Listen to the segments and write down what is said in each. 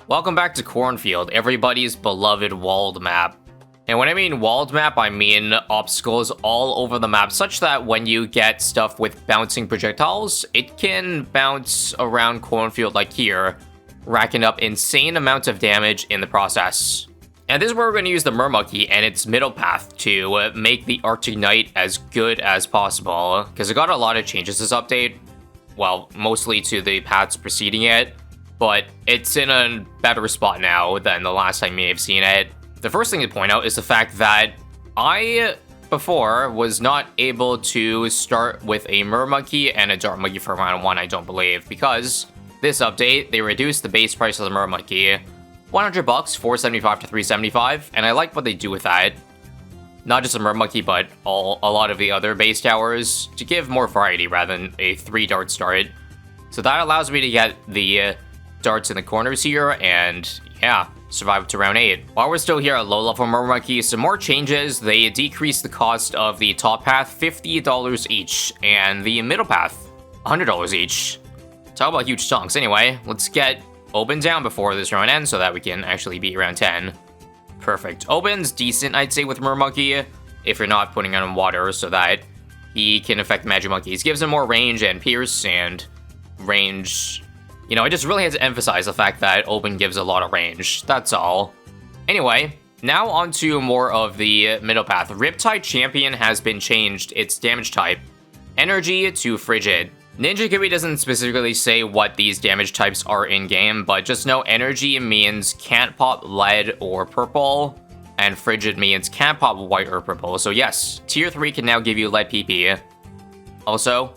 Welcome back to Cornfield, everybody's beloved walled map. And when I mean walled map, I mean obstacles all over the map, such that when you get stuff with bouncing projectiles, it can bounce around Cornfield like here, racking up insane amounts of damage in the process. And this is where we're going to use the Mermonkey and its middle path to make the Arctic Knight as good as possible, because it got a lot of changes this update, well, mostly to the paths preceding it. But it's in a better spot now than the last time you may have seen it. The first thing to point out is the fact that I, before, was not able to start with a Mermonkey and a Dart Monkey for round 1, I don't believe, because this update, they reduced the base price of the Mermonkey. 100 bucks, 475 to 375, and I like what they do with that. Not just a Mermonkey, but a lot of the other base towers, to give more variety rather than a 3-dart start. So that allows me to get the darts in the corners here, and yeah, survive to round 8. While we're still here at low level Mermonkey, some more changes. They decreased the cost of the top path $50 each, and the middle path $100 each. Talk about huge chunks. Anyway, let's get Open down before this round ends so that we can actually beat round 10. Perfect. Open's decent, I'd say, with Mermonkey, if you're not putting him in water so that he can affect magic monkeys. Gives him more range and pierce and range. You know, I just really had to emphasize the fact that Open gives a lot of range. That's all. Anyway, now onto more of the middle path. Riptide Champion has been changed its damage type. Energy to Frigid. Ninja Kiwi doesn't specifically say what these damage types are in-game, but just know energy means can't pop lead or purple, and frigid means can't pop white or purple. So yes, tier 3 can now give you lead PP. Also,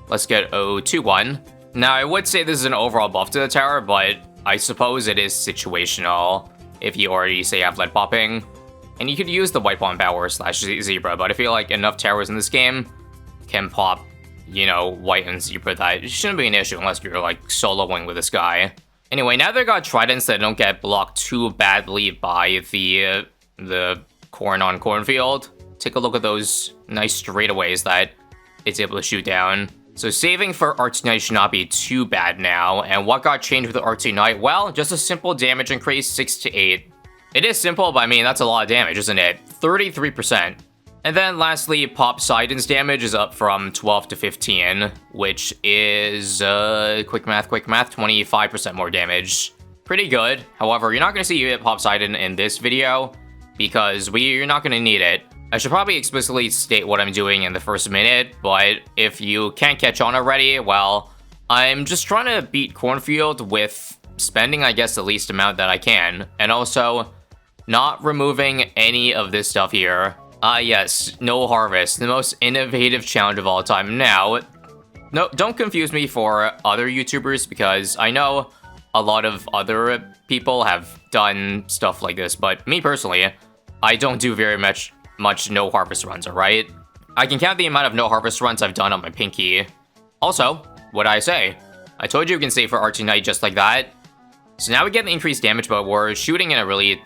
let's get 021. Now, I would say this is an overall buff to the tower, but I suppose it is situational if you already say have lead popping. And you could use the white bomb power slash zebra, but I feel like enough towers in this game can pop, you know, white and zebra. That shouldn't be an issue unless you're like soloing with this guy. Anyway, now they got tridents that don't get blocked too badly by the corn on Cornfield. Take a look at those nice straightaways that it's able to shoot down. So saving for Arctic Knight should not be too bad now. And what got changed with the Arctic Knight? Well, just a simple damage increase, 6 to 8. It is simple, but I mean, that's a lot of damage, isn't it? 33%. And then lastly, Pop Poseidon's damage is up from 12 to 15, which is, quick math, 25% more damage. Pretty good. However, you're not going to see you hit Pop Poseidon in this video, because you're not going to need it. I should probably explicitly state what I'm doing in the first minute, but if you can't catch on already, well, I'm just trying to beat Cornfield with spending, I guess, the least amount that I can, and also not removing any of this stuff here. Yes, no harvest, the most innovative challenge of all time. Now, no, don't confuse me for other YouTubers, because I know a lot of other people have done stuff like this, but me personally, I don't do very much no harvest runs, alright? I can count the amount of no harvest runs I've done on my pinky. Also, what'd I say? I told you can save for Arctic Knight just like that. So now we get the increased damage, but we're shooting in a really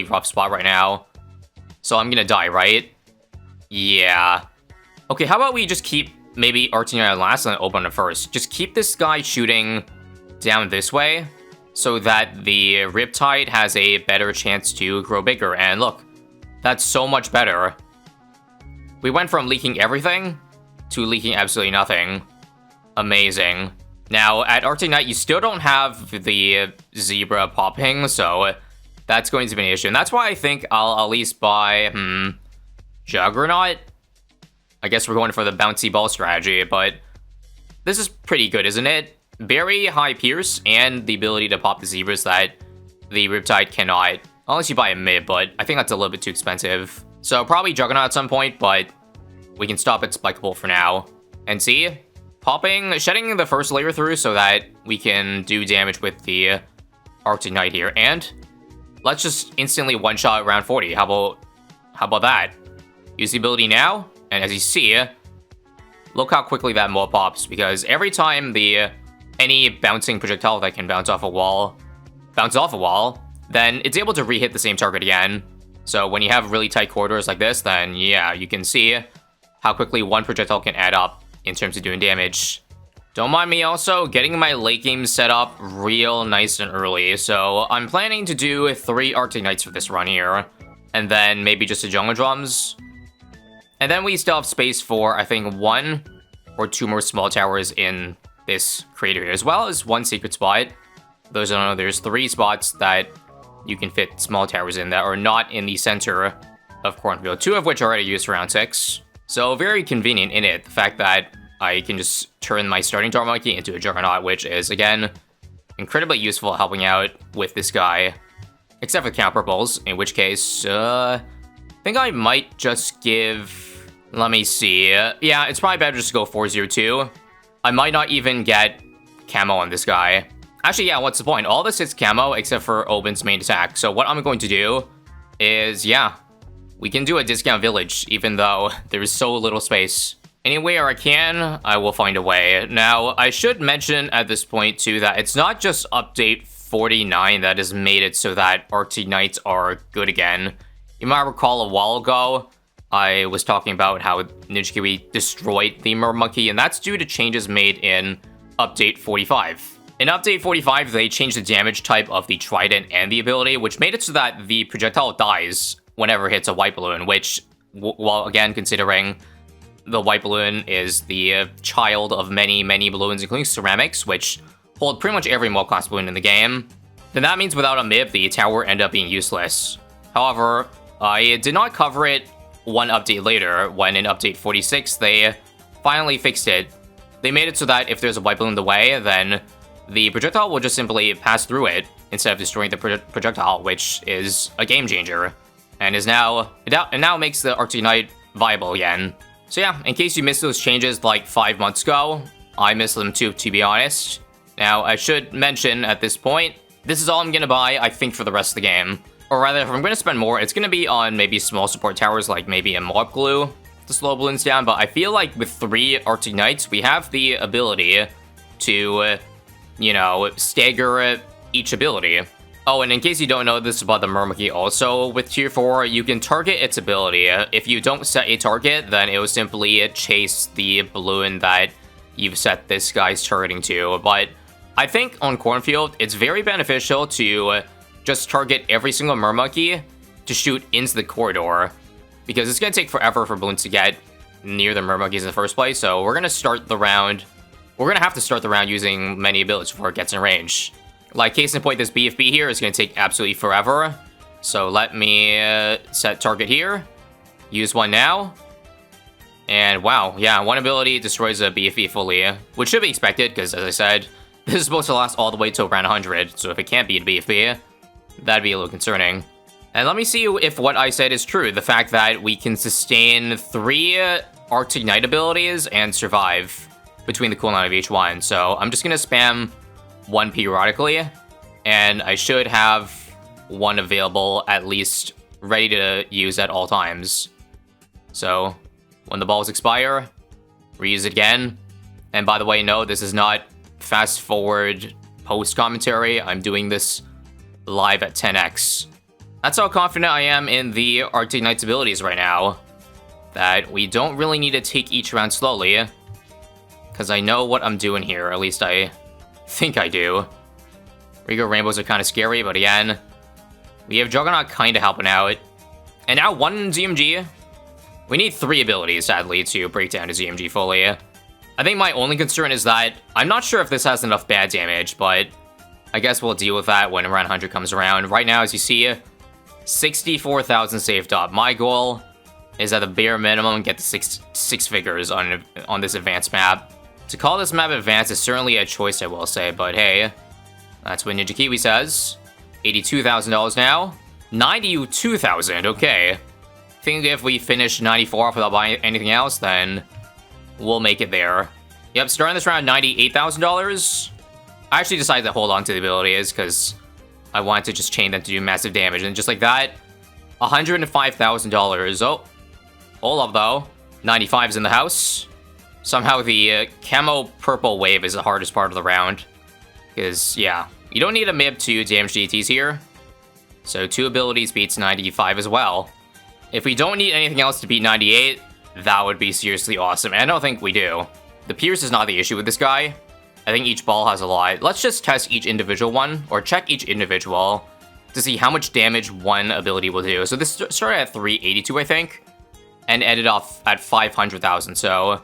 rough spot right now. So I'm gonna die, right? Yeah. Okay, how about we just keep maybe Arctic Knight last and open it first. Just keep this guy shooting down this way so that the Riptide has a better chance to grow bigger. And look, that's so much better. We went from leaking everything to leaking absolutely nothing. Amazing. Now, at Arctic Knight, you still don't have the zebra popping, so that's going to be an issue. And that's why I think I'll at least buy, Juggernaut? I guess we're going for the bouncy ball strategy, but this is pretty good, isn't it? Very high pierce and the ability to pop the zebras that the Riptide cannot. Unless you buy a mid, but I think that's a little bit too expensive. So probably Juggernaut at some point, but we can stop at Spikeable for now. And see? Shedding the first layer through so that we can do damage with the Arctic Knight here. And let's just instantly one-shot round 40. How about that? Use the ability now, and as you see, look how quickly that mold pops, because every time any bouncing projectile that can bounce off a wall, then it's able to re-hit the same target again. So when you have really tight corridors like this, then yeah, you can see how quickly one projectile can add up in terms of doing damage. Don't mind me also getting my late game set up real nice and early. So I'm planning to do 3 Arctic Knights for this run here. And then maybe just the Jungle Drums. And then we still have space for, I think, 1 or 2 more small towers in this crater here, as well as 1 secret spot. There's 3 spots that you can fit small towers in that are not in the center of Cornfield, 2 of which are already used for round 6. So very convenient in it, the fact that I can just turn my starting Mermonkey into a Juggernaut, which is, again, incredibly useful helping out with this guy. Except for Count Purples, in which case, I think I might just give... Let me see. Yeah, it's probably better just to go 402. I might not even get camo on this guy. Actually, yeah, what's the point? All this is camo except for Oben's main attack. So what I'm going to do is, yeah, we can do a discount village, even though there's so little space. Anywhere I can, I will find a way. Now, I should mention at this point, too, that it's not just update 49 that has made it so that Arctic Knights are good again. You might recall a while ago, I was talking about how Ninja Kiwi destroyed the Mermonkey, and that's due to changes made in update 45. In update 45, they changed the damage type of the Trident and the ability, which made it so that the projectile dies whenever it hits a white balloon, which, while again considering the white balloon is the child of many, many balloons, including ceramics, which hold pretty much every mold class balloon in the game, then that means without a MIB, the tower ended up being useless. However, I did not cover it one update later, when in update 46, they finally fixed it. They made it so that if there's a white balloon in the way, then the projectile will just simply pass through it instead of destroying the projectile, which is a game changer, and is now makes the Arctic Knight viable again. So yeah, in case you missed those changes like 5 months ago, I missed them too, to be honest. Now, I should mention at this point, this is all I'm gonna buy, I think, for the rest of the game. Or rather, if I'm gonna spend more, it's gonna be on maybe small support towers, like maybe a mob glue to slow balloons down. But I feel like with 3 Arctic Knights, we have the ability to, you know, stagger each ability. Oh, and in case you don't know this about the Mermonkey also, with tier 4, you can target its ability. If you don't set a target, then it will simply chase the balloon that you've set this guy's targeting to. But I think on Cornfield, it's very beneficial to just target every single Mermonkey to shoot into the corridor, because it's going to take forever for balloons to get near the Mermonkeys in the first place. So we're going to start the round. We're going to have to start the round using many abilities before it gets in range. Like, case in point, this BFB here is going to take absolutely forever. So let me set target here. Use one now. And wow, yeah, one ability destroys a BFB fully, which should be expected, because as I said, this is supposed to last all the way to around 100. So if it can't beat a BFB, that'd be a little concerning. And let me see if what I said is true. The fact that we can sustain 3 Arctic Knight abilities and survive between the cooldown of each one. So I'm just going to spam 1 periodically, and I should have 1 available at least ready to use at all times. So when the balls expire, reuse it again. And by the way, no, this is not fast forward post commentary. I'm doing this live at 10x. That's how confident I am in the Arctic Knight's abilities right now, that we don't really need to take each round slowly, because I know what I'm doing here. At least I think I do. Rigo Rainbows are kind of scary, but again, we have Juggernaut kind of helping out. And now 1 ZMG. We need 3 abilities, sadly, to break down to ZMG fully. I think my only concern is that I'm not sure if this has enough bad damage, but I guess we'll deal with that when around 100 comes around. Right now, as you see, 64,000 saved up. My goal is at the bare minimum get to six figures on this advanced map. To call this map advanced is certainly a choice, I will say, but hey, that's what Ninja Kiwi says. $82,000 now. 92,000, okay. I think if we finish 94 off without buying anything else, then we'll make it there. Yep, starting this round, $98,000. I actually decided to hold on to the abilities because I wanted to just chain them to do massive damage, and just like that, $105,000. Oh, hold up though. 95 is in the house. Somehow the camo purple wave is the hardest part of the round. Because, yeah, you don't need a MIB to damage DTs here. So 2 abilities beats 95 as well. If we don't need anything else to beat 98, that would be seriously awesome. And I don't think we do. The Pierce is not the issue with this guy. I think each ball has a lot. Let's just test each individual one, or check each individual to see how much damage one ability will do. So this started at 382, I think, and ended off at 500,000. So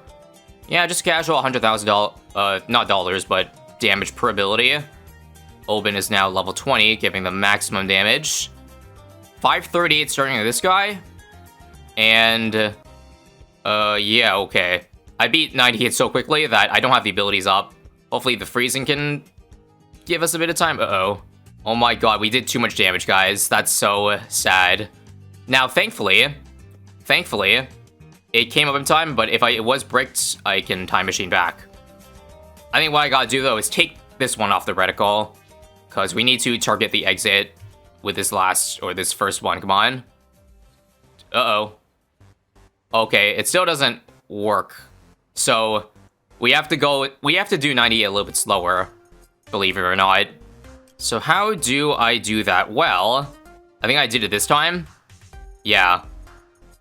yeah, just casual $100,000, not dollars, but damage per ability. Oben is now level 20, giving the maximum damage. 538 starting with this guy. And, yeah, okay. I beat 90 hits so quickly that I don't have the abilities up. Hopefully the freezing can give us a bit of time. Uh-oh. Oh my god, we did too much damage, guys. That's so sad. Now, thankfully, it came up in time, but if it was bricked, I can time machine back. I think what I gotta do, though, is take this one off the reticle, because we need to target the exit with this this first one. Come on. Uh-oh. Okay, it still doesn't work. So, we have to do 90 a little bit slower, believe it or not. So how do I do that? Well, I think I did it this time. Yeah.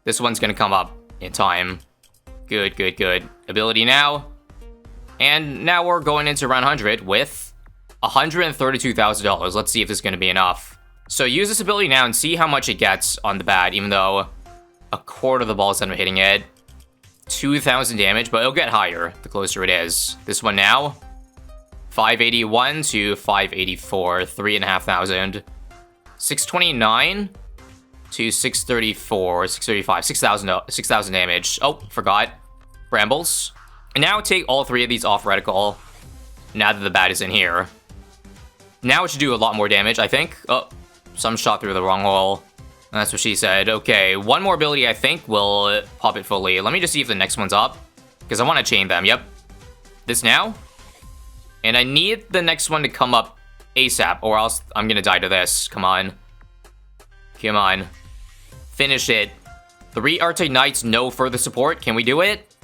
This one's gonna come up in time. Good, good, good. Ability now. And now we're going into round 100 with $132,000. Let's see if this is gonna be enough. So use this ability now and see how much it gets on the bat, even though a quarter of the balls end up hitting it. 2,000 damage, but it'll get higher the closer it is. This one now. 581 to 584, 3,500. 629 to 634, 635, 6,000 damage. Oh, forgot. Brambles. And now take all three of these off reticle, now that the bat is in here. Now it should do a lot more damage, I think. Oh, some shot through the wrong hole. That's what she said. Okay, one more ability, I think, will pop it fully. Let me just see if the next one's up, because I want to chain them. Yep. This now. And I need the next one to come up ASAP, or else I'm gonna die to this. Come on. Come on. Finish it. 3 Arctic Knights, no further support. Can we do it?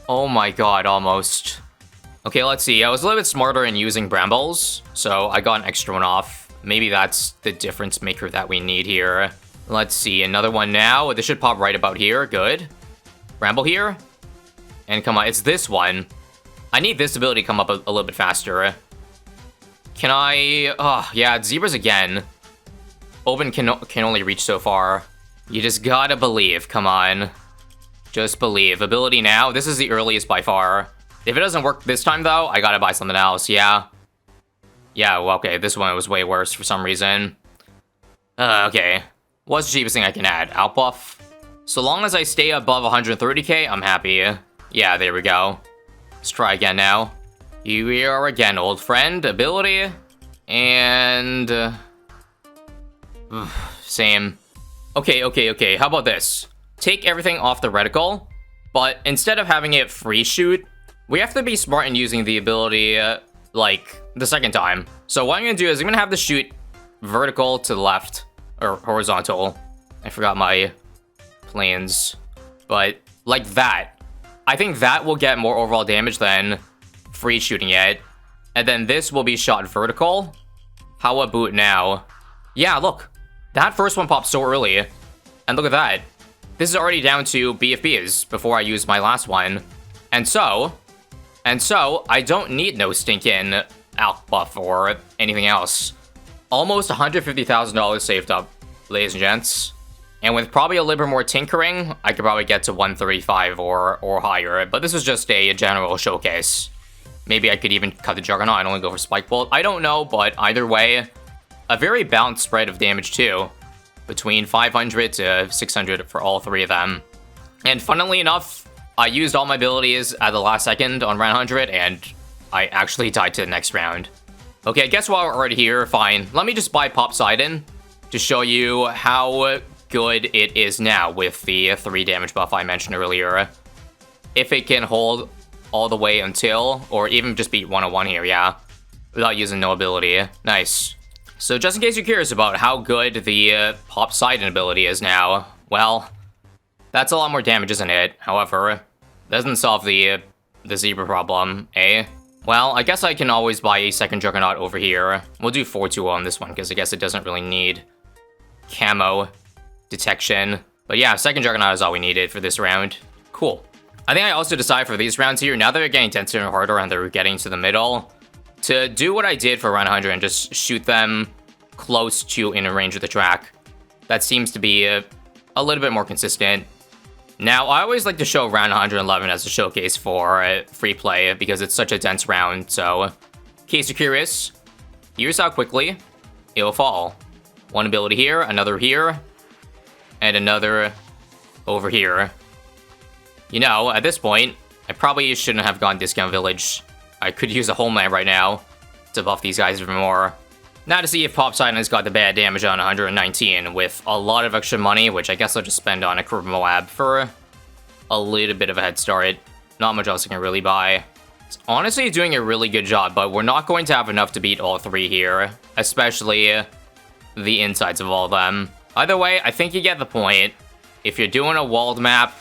Oh my god, almost. Okay, let's see. I was a little bit smarter in using Brambles, so I got an extra one off. Maybe that's the difference maker that we need here. Let's see, another one now. This should pop right about here. Good. Bramble here. And come on, it's this one. I need this ability to come up a little bit faster. Can I... Oh, yeah, it's Zebras again. Oben can only reach so far. You just gotta believe, come on. Just believe. Ability now, this is the earliest by far. If it doesn't work this time, though, I gotta buy something else, yeah. Yeah, well, okay, this one was way worse for some reason. Okay. What's the cheapest thing I can add? Outbuff? So long as I stay above 130k, I'm happy. Yeah, there we go. Let's try again now. Here we are again, old friend. Ability. And... same. Okay. How about this? Take everything off the reticle, but instead of having it free shoot, we have to be smart in using the ability, like, the second time. So what I'm gonna do is I'm gonna have the shoot vertical to the left, or horizontal. I forgot my planes. But, like that. I think that will get more overall damage than free shooting it. And then this will be shot vertical. How about now? Yeah, look. That first one popped so early. And look at that. This is already down to BFBs before I use my last one. And so, I don't need no stinking alp buff or anything else. Almost $150,000 saved up, ladies and gents. And with probably a little bit more tinkering, I could probably get to 135 or higher. But this is just a general showcase. Maybe I could even cut the Juggernaut and only go for Spike Bolt. I don't know, but either way, a very balanced spread of damage too. Between 500 to 600 for all three of them. And funnily enough, I used all my abilities at the last second on round 100, and I actually died to the next round. Okay, I guess while we're already here, fine. Let me just buy Pop Sidon to show you how good it is now with the 3 damage buff I mentioned earlier. If it can hold all the way until, or even just beat 101 here, yeah. Without using no ability. Nice. So just in case you're curious about how good the Pop Sidon ability is now, well, that's a lot more damage, isn't it? However, doesn't solve the zebra problem, eh? Well, I guess I can always buy a second Juggernaut over here. We'll do 4-2 on this one, because I guess it doesn't really need camo detection. But yeah, second Juggernaut is all we needed for this round. Cool. I think I also decided for these rounds here, now that they're getting denser and harder and they're getting to the middle, to do what I did for round 100 and just shoot them close to in range of the track. That seems to be a little bit more consistent. Now, I always like to show round 111 as a showcase for free play because it's such a dense round, so in case you're curious, here's how quickly it will fall. One ability here, another here, and another over here. You know, at this point, I probably shouldn't have gone Discount Village. I could use a Homeland right now to buff these guys even more. Now to see if Pop Silence got the bad damage on 119 with a lot of extra money, which I guess I'll just spend on a Moab for a little bit of a head start. Not much else I can really buy. It's honestly doing a really good job, but we're not going to have enough to beat all three here, especially the insides of all of them. Either way, I think you get the point. If you're doing a walled map,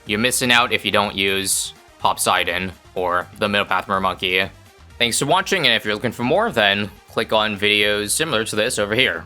you're missing out if you don't use Poseidon or the Middle Path Mermonkey. Thanks for watching, and if you're looking for more, then click on videos similar to this over here.